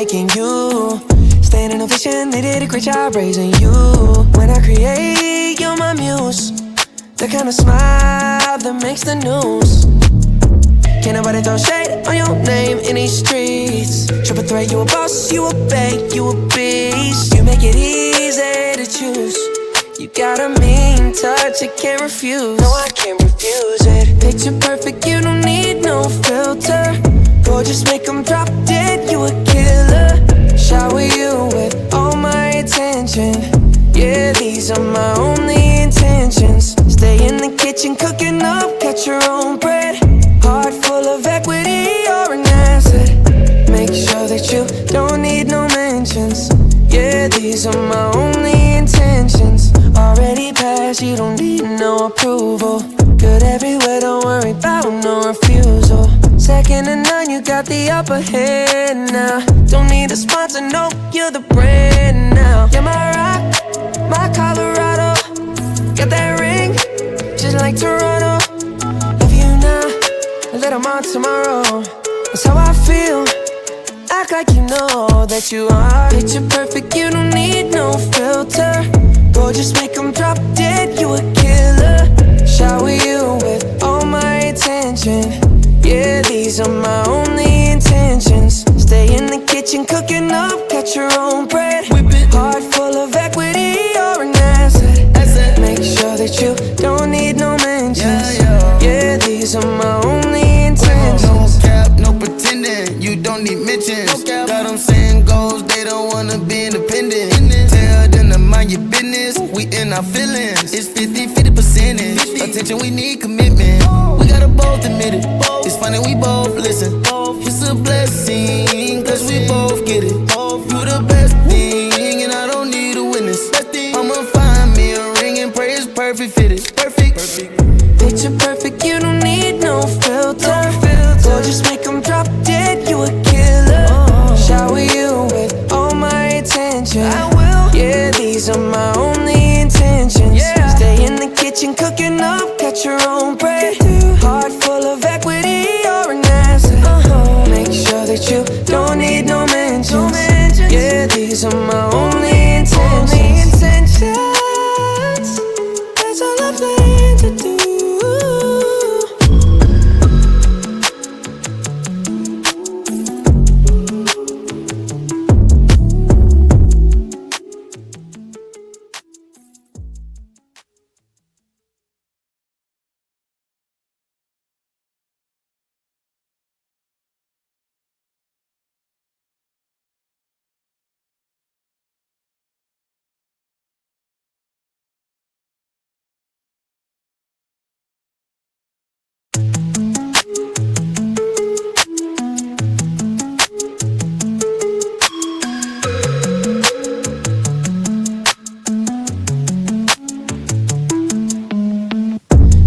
making you. Standing ovation, they did a great job raising you. When I create, you're my muse. The kind of smile that makes the news. Can't nobody throw shade on your name in these streets. Triple threat, you a boss, you a bank, you a beast. You make it easy to choose. You got a mean touch, I can't refuse. No, I can't refuse it. Picture perfect, you don't need no filter. Gorgeous, make them drop dead, you a killer. Shower you with all my attention. Yeah, these are my only intentions. Stay in the kitchen, cooking up, cut your own bread. Heart full of equity, you're an asset. Make sure that you don't need no mentions. Yeah, these are my only intentions. Already passed, you don't need no approval. Good everywhere, don't worry about no refusal. Second to none, you got the upper hand now. Don't need a sponsor, no, you're the brand now. You're my rock, my Colorado. Got that ring, just like Toronto. Love you now, a little more tomorrow. That's how I feel. Act like you know that you are. Picture perfect, you don't need no filter. Gorgeous, make them drop dead, you a killer. Shower you with all my attention. Yeah, these are my only intentions. Stay in the kitchen, cooking up, cut your own bread. Heart full of equity, you're an asset. Make sure that you don't need no mentions. Yeah, these are my only intentions. No cap, no pretending, you don't need mentions. Got them saying goals, they don't wanna be independent. Tell them to mind your business, we in our feelings. It's 50-50 percentage. Attention, we need commitment. We gotta both admit it. It's funny, we both listen. It's a blessing, cause we both get it. You the best thing, and I don't need a witness. I'ma find me a ring and pray it's perfect fitted. Perfect. Picture perfect, you don't need no filter. Gorgeous, make them drop dead, you a killer. Shower you with all my attention. Yeah, these are my only intentions. Stay in the kitchen, cooking up, cut your own bread. Heart full of equity, you're an asset. Make sure that you don't need no mentions. Yeah, these are my only intentions. That's all I plan to do.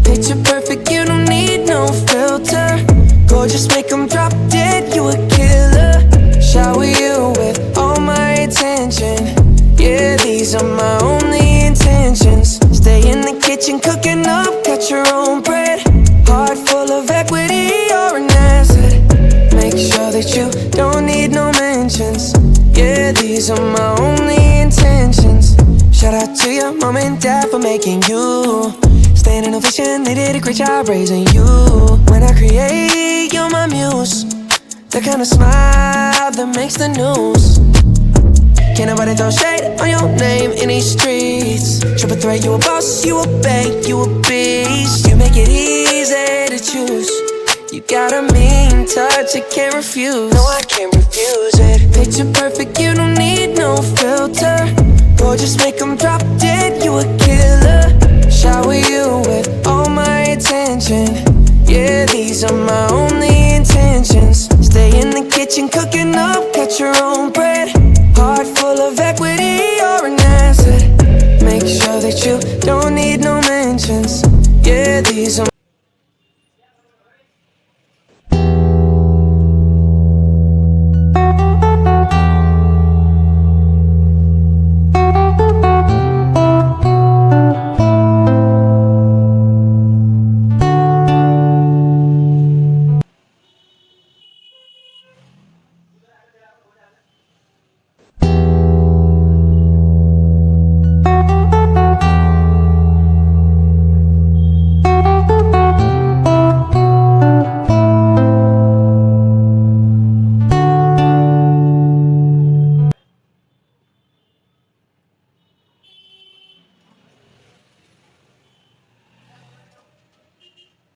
Picture perfect, you don't need no filter. Gorgeous, make them drop dead, you a killer. Shower you with all my attention. Yeah, these are my only intentions. Stay in the kitchen, cooking up, cut your own bread. Heart full of equity, you're an asset. Make sure that you don't need no mentions. Yeah, these are my only intentions. Shout out to your mom and dad for making you. Standing ovation, they did a great job raising you. When I create, you're my muse. The kind of smile that makes the news. Can't nobody throw shade on your name in these streets. Triple threat, you a boss, you a bank, you a beast. You make it easy to choose. You got a mean touch, I can't refuse. No, I can't refuse it. Picture perfect, you don't need no filter. Gorgeous, make them drop dead, you a killer. Shower you with all my attention. Yeah, these are my only intentions. Stay in the kitchen, cooking up, cut your own bread. Heart full of equity,